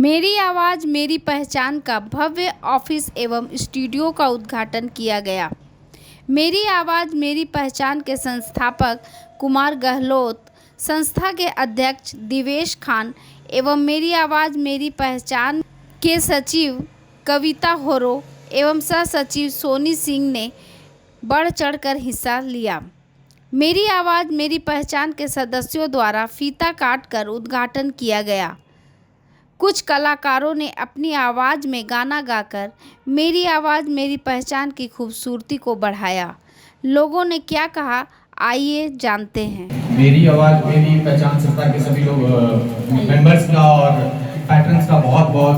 मेरी आवाज़ मेरी पहचान का भव्य ऑफिस एवं स्टूडियो का उद्घाटन किया गया। मेरी आवाज़ मेरी पहचान के संस्थापक कुमार गहलोत, संस्था के अध्यक्ष दिवेश खान एवं मेरी आवाज़ मेरी पहचान के सचिव कविता होरो एवं सह सचिव सोनी सिंह ने बढ़ चढ़कर हिस्सा लिया। मेरी आवाज़ मेरी पहचान के सदस्यों द्वारा फीता काटकर उद्घाटन किया गया। कुछ कलाकारों ने अपनी आवाज़ में गाना गाकर मेरी आवाज़ मेरी पहचान की खूबसूरती को बढ़ाया। लोगों ने क्या कहा, आइए जानते हैं। मेरी आवाज़ मेरी पहचान संस्था के सभी लोग मेंबर्स का और पैट्रन्स का बहुत बहुत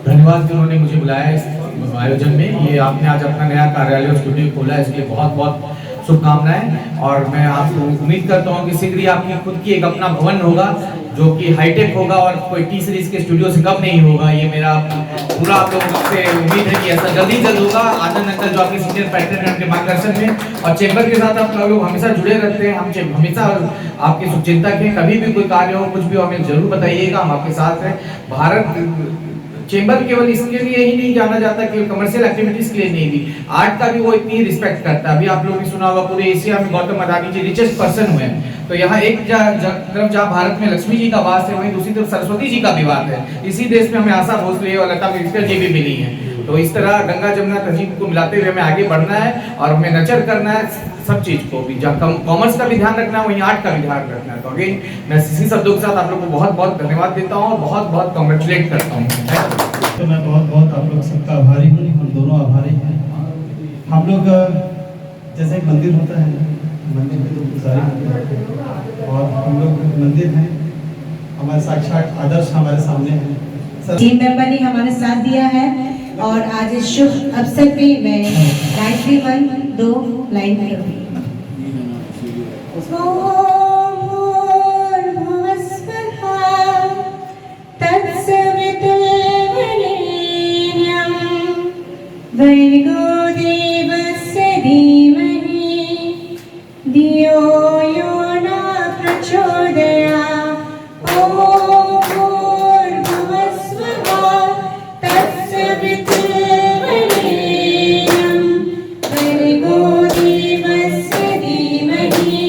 धन्यवाद कि उन्होंने मुझे बुलाया इस आयोजन में। ये आपने आज अपना नया कार्यालय और स्टूडियो खोला है, इसके लिए बहुत बहुत शुभकामनाएं। और मैं आपको उम्मीद करता हूँ कि शीघ्र ही आपकी खुद की एक अपना भवन होगा जो कि हाईटेक होगा और कोई टी सीरीज के स्टूडियो से कम नहीं होगा। ये मेरा पूरा आप लोगों से उम्मीद है कि ऐसा जल्दी जल्द होगा। आनंद अंकल जो आपके सीनियर पैट्रन हैं, उनके मार्गदर्शन में और चैम्बर के साथ आप लोग हमेशा जुड़े रहते हैं। हम हमेशा आपके शुभचिंतक हैं। कभी भी कोई कार्य हो, कुछ भी हो, हमें जरूर बताइएगा, हम आपके साथ हैं। भारत चैम्बर केवल इसके लिए ही नहीं जाना जाता कि कमर्शियल एक्टिविटीज के लिए नहीं भी, आर्ट का भी वो इतनी रिस्पेक्ट करता है। अभी आप लोगों ने सुना होगा पूरे एशिया में गौतम अदानी जी रिचेस्ट पर्सन हुए हैं। तो यहाँ एक तरफ जहाँ भारत में लक्ष्मी जी का वास है, वहीं दूसरी तरफ सरस्वती जी का भी वास है। इसी देश में हमें आशा भोसले और लता मंगेशकर जी भी मिली हैं। तो इस तरह गंगा जमुना तहजीब को मिलाते हुए हमें आगे बढ़ना है और हमें नर्चर करना है सब चीज को भी। जहाँ कॉमर्स का भी ध्यान रखना है, वहीं आर्ट का भी ध्यान रखना है। तो अगेन मैं इसी शब्दों के साथ आप लोग को बहुत बहुत धन्यवाद देता हूँ और बहुत बहुत कॉन्ग्रेचुलेट करता हूँ। तो मैं बहुत बहुत आप लोग सबका आभारी हूँ। हम दोनों आभारी हैं। हम लोग जैसे एक मंदिर होता है, मंदिर में तो पुजारी होते हैं और हम लोग मंदिर हैं। हमारे साक्षात आदर्श हमारे सामने हैं। टीम मेंबर ने हमारे साथ दिया है और आज इस शुभ अवसर पे मैं गायत्री 1-2 लाइन करूँगी। भर्गो देवस्य धीमहि धियो यो न प्रचोदयात्। ॐ भूर्भुवस्सुः तत्सवितुर्वरेण्यं भर्गो देवस्य धीमहि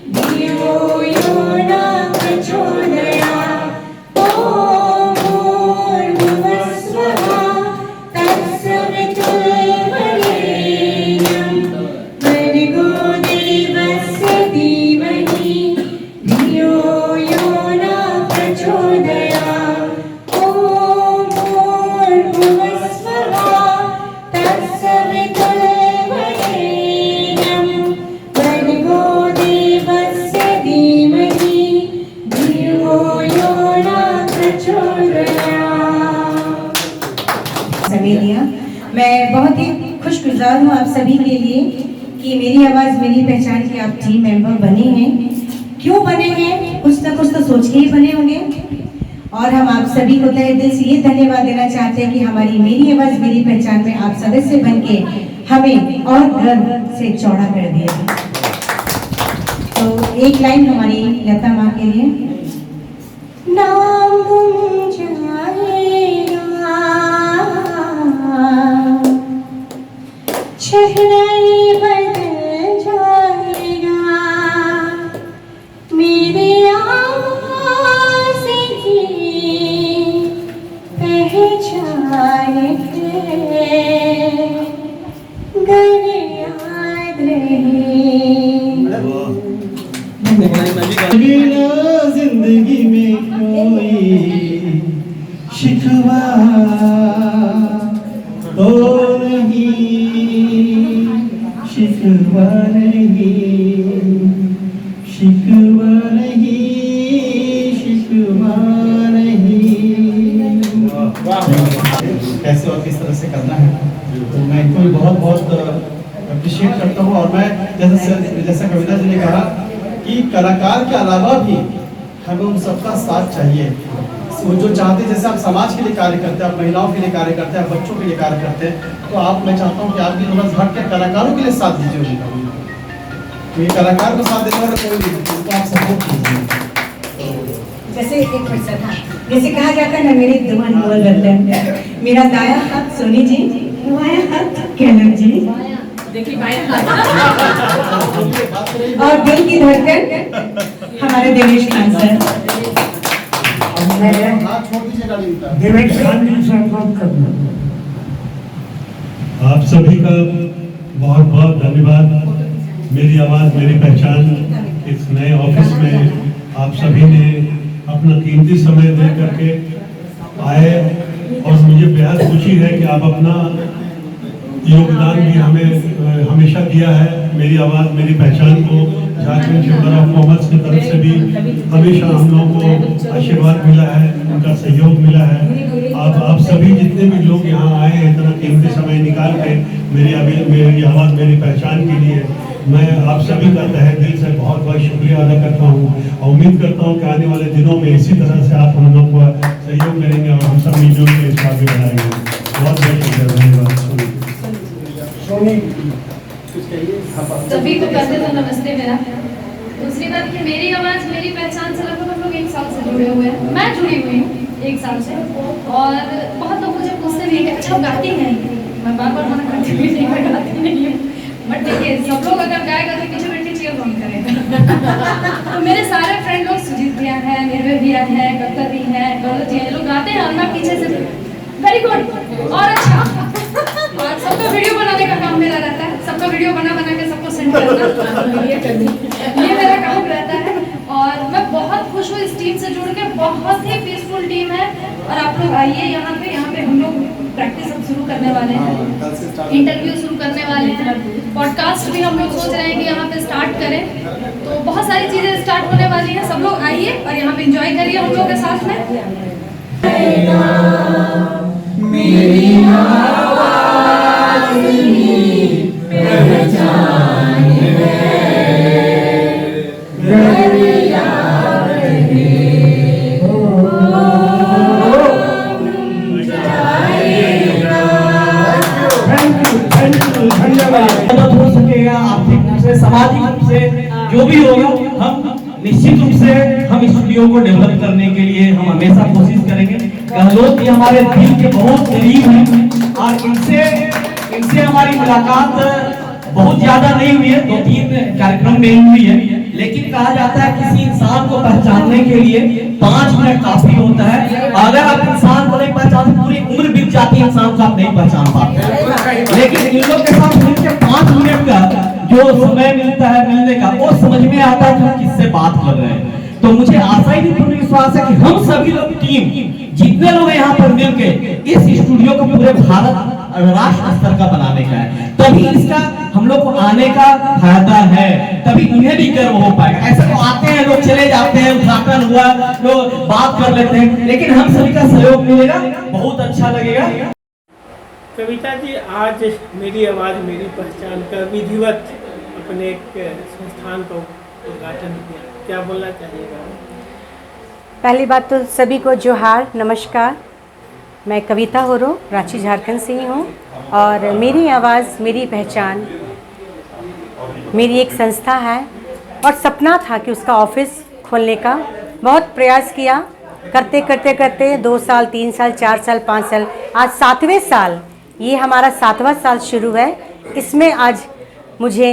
धियो यो न प्रचोदयात्। ॐ भूर्भुवस्सुः मैं बहुत ही खुशगुजार हूँ आप सभी के लिए कि मेरी आवाज़ मेरी पहचान की आप टीम मेंबर बने हैं। क्यों बने हैं? कुछ ना कुछ तो सोच के ही बने होंगे और हम आप सभी को तहे दिल से ये धन्यवाद देना चाहते हैं कि हमारी मेरी आवाज़ मेरी पहचान में आप सदस्य बन के हमें और गर्व से चौड़ा कर दिया। तो एक लाइन हमारी लता माँ के लिए। नाम शहनाई बदल जाएगा मेरी आवाज़ की पहचान है, गर याद रहे। जिंदगी में कोई शिकवा तो नहीं, शिकवा नहीं, शिकवा नहीं, शिकवा नहीं। कैसे और किस तरह से करना है, तो मैं इनको बहुत बहुत अप्रिशिएट करता हूँ। और मैं जैसा कविता जी ने कहा कि कलाकार के अलावा भी हमें उन सबका साथ चाहिए। वो जो चाहते हैं, जैसे आप समाज के लिए कार्य करते हैं, आप महिलाओं के लिए कार्य करते हैं, आप बच्चों के लिए कार्य करते हैं, तो आप मैं चाहता हूँ कि आप भी थोड़ा हट के कलाकारों के लिए साथ दीजिए उनका। तो ये कलाकार को साथ देने वाला कोई नहीं, उनको आप सपोर्ट कीजिए। जैसे एक मिनट सर, हाँ, जैसे कहा जाता है ना, मेरे दो अनमोल रतन, मेरा दाया हाथ सोनी जी, बाया हाथ कैलम जी, देखिए बाया हाथ, और दिल की धड़कन हमारे देवेश खान सर। देवेश खान जी से अनुरोध करना। आप सभी का बहुत बहुत धन्यवाद। मेरी आवाज़ मेरी पहचान इस नए ऑफिस में आप सभी ने अपना कीमती समय दे करके आए और मुझे बेहद खुशी है कि आप अपना योगदान भी हमें हमेशा दिया है। मेरी आवाज़ मेरी पहचान को झारखंड चैम्बर ऑफ कॉमर्स की तरफ से भी हमेशा हम लोगों को आशीर्वाद मिला है, उनका सहयोग मिला है। आप सभी जितने भी लोग यहाँ आए हैं इतना कीमती समय निकाल के मेरी आवाज़ मेरी पहचान के लिए मैं आप सभी का तहे दिल से बहुत बहुत शुक्रिया अदा करता हूँ और उम्मीद करता हूँ कि आने वाले दिनों में इसी तरह से आप हम लोग को सहयोग करेंगे और हम सब मिलजुल के इस आगे बढ़ाएंगे। बहुत बहुत शुक्रिया, धन्यवाद। सभी को पहले तो नमस्ते मेरा। दूसरी बात कि मेरी आवाज़ मेरी पहचान से लगभग हम लोग 1 साल से जुड़े हुए हैं। मैं जुड़ी हुई हूँ 1 साल से, और बहुत लोग मुझे पूछते भी हैं कि अच्छा गाती हैं। मैं बार बार मना करती हूँ नहीं, मैं गाती नहीं हूँ, बट देखिए सब लोग अगर गाएगा तो पीछे बैठ के चीयर कौन करेगा। तो मेरे सारे फ्रेंड लोग सुजीत भैया हैं, निर्भय भैया हैं, कक्कर भी हैं, गौरव जी हैं, लोग गाते हैं और मैं पीछे से वेरी गुड और अच्छा, और सबका वीडियो बनाने का काम मेरा रहता है। सबका वीडियो बना के सबको सेंड करना ये मेरा काम रहता है। और मैं बहुत खुश हूँ इस टीम से जुड़ के, बहुत ही पीसफुल टीम है। और आप लोग आइए यहाँ पे हम लोग प्रैक्टिस अब शुरू करने वाले हैं, इंटरव्यू शुरू करने वाले हैं, पॉडकास्ट भी हम लोग सोच रहे हैं कि यहाँ पे स्टार्ट करें। तो बहुत सारी चीज़ें स्टार्ट होने वाली हैं। सब लोग आइए और यहाँ पे एंजॉय करिए हम लोग के साथ में। मेरी आवाज़ मेरी पहचान हो सकेगा आर्थिक रूप से, सामाजिक रूप से, जो भी होगा हम निश्चित रूप से हम स्टूडियो को डेवलप करने के लिए हम हमेशा कोशिश करेंगे। गहलोत जी हमारे दिल के बहुत करीब हैं और इनसे हमारी मुलाकात बहुत ज्यादा नहीं हुई है, 2-3 कार्यक्रम में ही हुई है, लेकिन कहा जाता है किसी इंसान को पहचानने के लिए 5 मिनट काफी होता है। अगर आप इंसान को नहीं पहचानते पूरी उम्र बीत जाती है, इंसान को आप नहीं पहचान पाते। लेकिन इन लोग के साथ मिलकर 5 मिनट का जो समय मिलता है मिलने का, वो समझ में आता है कि हम किससे बात कर रहे हैं। तो मुझे आशा ही नहीं, पूर्ण विश्वास है कि हम सभी लोग टीम जितने लोग यहाँ पर मिलकर इस स्टूडियो को पूरे भारत राष्ट्र स्तर का बनाने का है, तभी इसका हम लोग को आने का फायदा है, तभी इन्हें भी गर्व हो पाएगा। ऐसे तो आते हैं लोग चले जाते हैं, उद्घाटन हुआ लोग बात कर लेते हैं, लेकिन हम सभी का सहयोग मिलेगा, बहुत अच्छा लगेगा। कविता जी, आज मेरी आवाज़ मेरी पहचान का विधिवत अपने एक संस्थान का उद्घाटन किया, क्या बोलना चाहिएगा? पहली बात तो सभी को जोहार, नमस्कार। मैं कविता होरो, रांची झारखंड से ही हूँ, और मेरी आवाज़ मेरी पहचान मेरी एक संस्था है, और सपना था कि उसका ऑफिस खोलने का। बहुत प्रयास किया, करते 2 साल 3 साल 4 साल 5 साल, आज 7वें साल, ये हमारा 7वां साल शुरू है। इसमें आज मुझे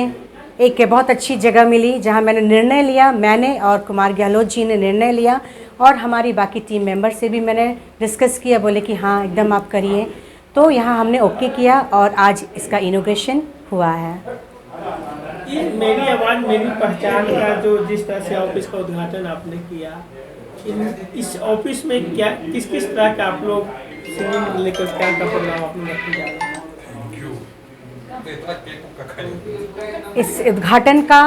एक बहुत अच्छी जगह मिली जहां मैंने निर्णय लिया, मैंने और कुमार गहलोत जी ने निर्णय लिया, और हमारी बाकी टीम मेंबर से भी मैंने डिस्कस किया, बोले कि हाँ एकदम आप करिए। तो यहाँ हमने ओके किया और आज इसका इनॉग्रेशन हुआ है। ये मेरी आवाज़ मेरी पहचान का जो जिस तरह से ऑफिस का उद्घाटन आपने किया, इस ऑफिस में क्या किस तरह का आप लोग सिंगिंग लेकर क्या का प्रोग्राम आपने रखने जा रहे हैं? इस उद्घाटन का,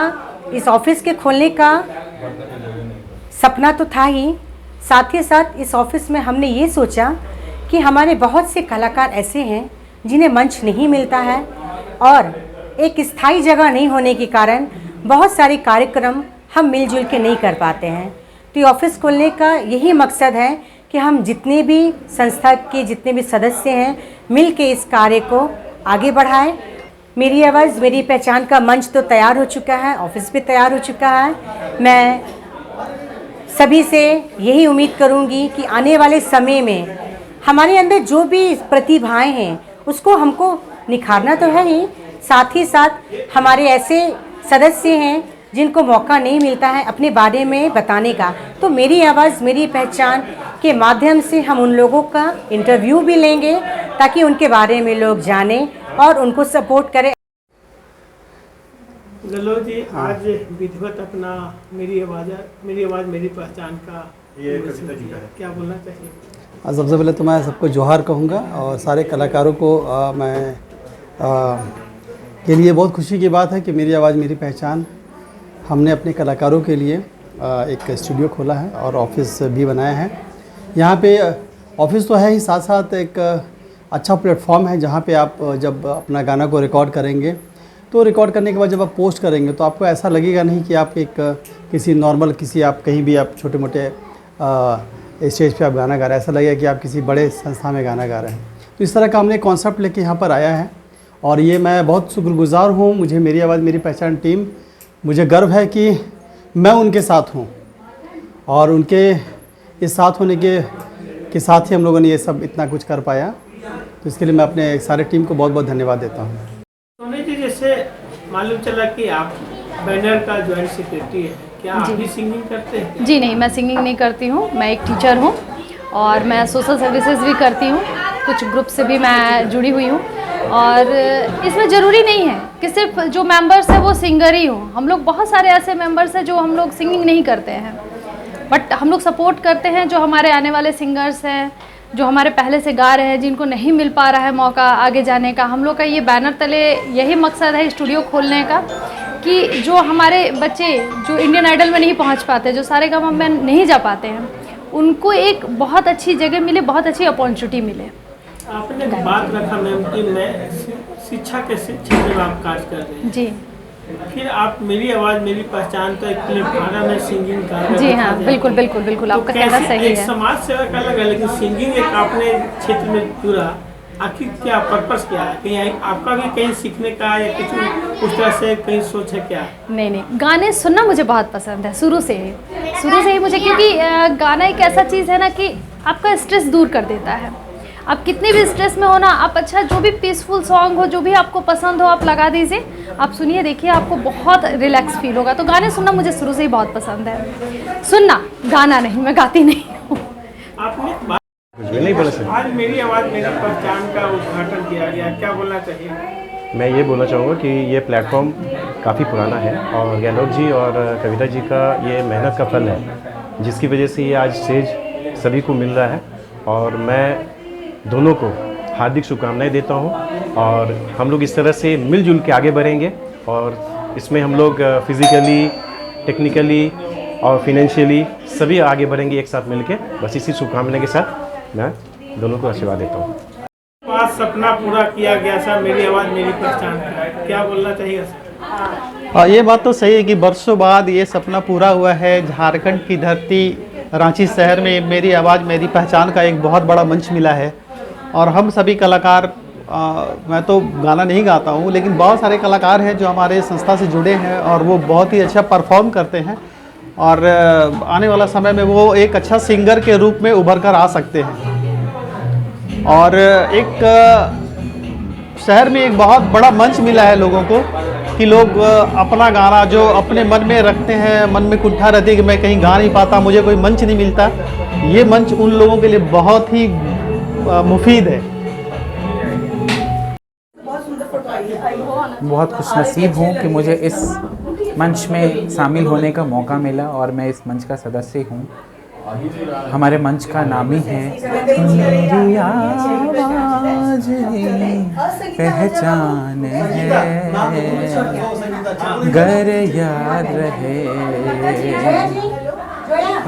इस ऑफिस के खोलने का सपना तो था ही, साथ ही साथ इस ऑफिस में हमने ये सोचा कि हमारे बहुत से कलाकार ऐसे हैं जिन्हें मंच नहीं मिलता है, और एक स्थायी जगह नहीं होने के कारण बहुत सारे कार्यक्रम हम मिलजुल के नहीं कर पाते हैं। तो ये ऑफिस खोलने का यही मकसद है कि हम जितने भी संस्था के जितने भी सदस्य हैं मिल के इस कार्य को आगे बढ़ाएं। मेरी आवाज़ मेरी पहचान का मंच तो तैयार हो चुका है, ऑफिस भी तैयार हो चुका है। मैं सभी से यही उम्मीद करूंगी कि आने वाले समय में हमारे अंदर जो भी प्रतिभाएं हैं उसको हमको निखारना तो है ही, साथ ही साथ हमारे ऐसे सदस्य हैं जिनको मौका नहीं मिलता है अपने बारे में बताने का, तो मेरी आवाज़ मेरी पहचान के माध्यम से हम उन लोगों का इंटरव्यू भी लेंगे ताकि उनके बारे में लोग जानें और उनको सपोर्ट करें। गहलोत जी, आज विधिवत अपना मेरी आवाज़ मेरी पहचान का ये कविता जी है, क्या बोलना चाहिए? सबसे पहले तो मैं सबको जोहार कहूँगा और सारे कलाकारों को के लिए बहुत खुशी की बात है कि मेरी आवाज़ मेरी पहचान हमने अपने कलाकारों के लिए एक स्टूडियो खोला है और ऑफिस भी बनाया है। यहाँ पे ऑफिस तो है ही, साथ साथ एक अच्छा प्लेटफॉर्म है जहाँ पे आप जब अपना गाना को रिकॉर्ड करेंगे तो रिकॉर्ड करने के बाद जब आप पोस्ट करेंगे तो आपको ऐसा लगेगा नहीं कि आप एक किसी नॉर्मल आप कहीं भी आप छोटे मोटे स्टेज पे आप गाना गा रहे हैं, ऐसा लगेगा कि आप किसी बड़े संस्था में गाना गा रहे हैं। तो इस तरह का हमने कॉन्सेप्ट लेके यहाँ पर आया है और ये मैं बहुत शुक्रगुजार हूँ। मुझे मेरी आवाज़ मेरी पहचान टीम, मुझे गर्व है कि मैं उनके साथ हूँ और उनके इस साथ होने के साथ ही हम लोगों ने ये सब इतना कुछ कर पाया, तो इसके लिए मैं अपने सारे टीम को बहुत बहुत धन्यवाद देता हूँ। सोनी जी, जैसे मालूम चला कि आप बैनर का ज्वाइंट सेक्रेटरी है, क्या आप भी सिंगिंग करते हैं? जी नहीं, मैं सिंगिंग नहीं करती हूँ, मैं एक टीचर हूँ और मैं सोशल सर्विसेज भी करती हूँ, कुछ ग्रुप से भी मैं जुड़ी हुई हूँ। और इसमें ज़रूरी नहीं है कि सिर्फ जो मेंबर्स हैं वो सिंगर ही हों, हम लोग बहुत सारे ऐसे मेंबर्स हैं जो हम लोग सिंगिंग नहीं करते हैं, बट हम लोग सपोर्ट करते हैं जो हमारे आने वाले सिंगर्स हैं, जो हमारे पहले से गा रहे हैं, जिनको नहीं मिल पा रहा है मौका आगे जाने का। हम लोग का ये बैनर तले यही मकसद है स्टूडियो खोलने का कि जो हमारे बच्चे जो इंडियन आइडल में नहीं पहुंच पाते, जो सारेगामा में नहीं जा पाते हैं, उनको एक बहुत अच्छी जगह मिले, बहुत अच्छी अपॉर्चुनिटी मिले। आपने एक बात रखा मैम कि मैं शिक्षा के क्षेत्र में आप कार्य कर रहे हैं जी, फिर आप मेरी आवाज़ मेरी पहचान तो एक प्लेटफॉर्म में सिंगिंग कर रहे हैं। जी हाँ, बिल्कुल बिल्कुल बिल्कुल, आपका कहना सही है। समाज सेवा का अलग है, लेकिन सिंगिंग एक आपने क्षेत्र में जुड़ा, आखिर क्या पर्पस क्या है? कहीं आपका भी कहीं सीखने का या कुछ उस तरह से कहीं सोच है क्या? नहीं, गाने सुनना मुझे बहुत पसंद है शुरू से ही मुझे, क्योंकि गाना एक ऐसा चीज़ है ना कि आपका स्ट्रेस दूर कर देता है। आप कितने भी स्ट्रेस में हो ना, आप अच्छा जो भी पीसफुल सॉन्ग हो, जो भी आपको पसंद हो, आप लगा दीजिए, आप सुनिए, देखिए, आपको बहुत रिलैक्स फील होगा। तो गाने सुनना मुझे शुरू से ही बहुत पसंद है, सुनना, गाना नहीं, मैं गाती नहीं हूँ। आपने आज मेरी आवाज़ मेरी पहचान का उद्घाटन किया गया, क्या बोलना चाहिए? मैं ये बोलना चाहूँगा कि ये प्लेटफॉर्म काफ़ी पुराना है और गहलोत जी और कविता जी का ये मेहनत का फल है, जिसकी वजह से ये आज स्टेज सभी को मिल रहा है और मैं दोनों को हार्दिक शुभकामनाएं देता हूं और हम लोग इस तरह से मिलजुल के आगे बढ़ेंगे और इसमें हम लोग फिज़िकली, टेक्निकली और फिनेंशियली सभी आगे बढ़ेंगे एक साथ मिलके। बस इसी शुभकामना के साथ मैं दोनों को आशीर्वाद देता हूं। आज सपना पूरा किया गया था मेरी आवाज़ मेरी पहचान का, क्या बोलना चाहिए सर? ये बात तो सही है कि वर्षों बाद ये सपना पूरा हुआ है। झारखंड की धरती रांची शहर में मेरी आवाज़ मेरी पहचान का एक बहुत बड़ा मंच मिला है और हम सभी कलाकार, मैं तो गाना नहीं गाता हूँ, लेकिन बहुत सारे कलाकार हैं जो हमारे संस्था से जुड़े हैं और वो बहुत ही अच्छा परफॉर्म करते हैं और आने वाला समय में वो एक अच्छा सिंगर के रूप में उभर कर आ सकते हैं। और एक शहर में एक बहुत बड़ा मंच मिला है लोगों को कि लोग अपना गाना जो अपने मन में रखते हैं, मन में कुंठा रहती है कि मैं कहीं गा नहीं पाता, मुझे कोई मंच नहीं मिलता, ये मंच उन लोगों के लिए बहुत ही मुफीद है। बहुत खुशनसीब हूँ कि मुझे इस मंच में शामिल होने का मौका मिला और मैं इस मंच का सदस्य हूँ। हमारे मंच का नाम ही है मेरी आवाज़ पहचान है, गर याद रहे,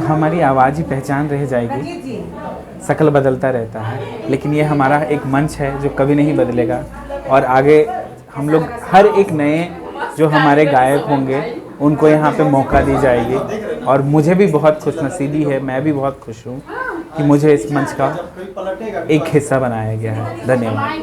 हमारी आवाज़ ही पहचान रह जाएगी। शक्ल बदलता रहता है लेकिन ये हमारा एक मंच है जो कभी नहीं बदलेगा और आगे हम लोग हर एक नए जो हमारे गायक होंगे उनको यहाँ पे मौका दी जाएगी और मुझे भी बहुत खुशनसीबी है, मैं भी बहुत खुश हूँ कि मुझे इस मंच का एक हिस्सा बनाया गया है। धन्यवाद।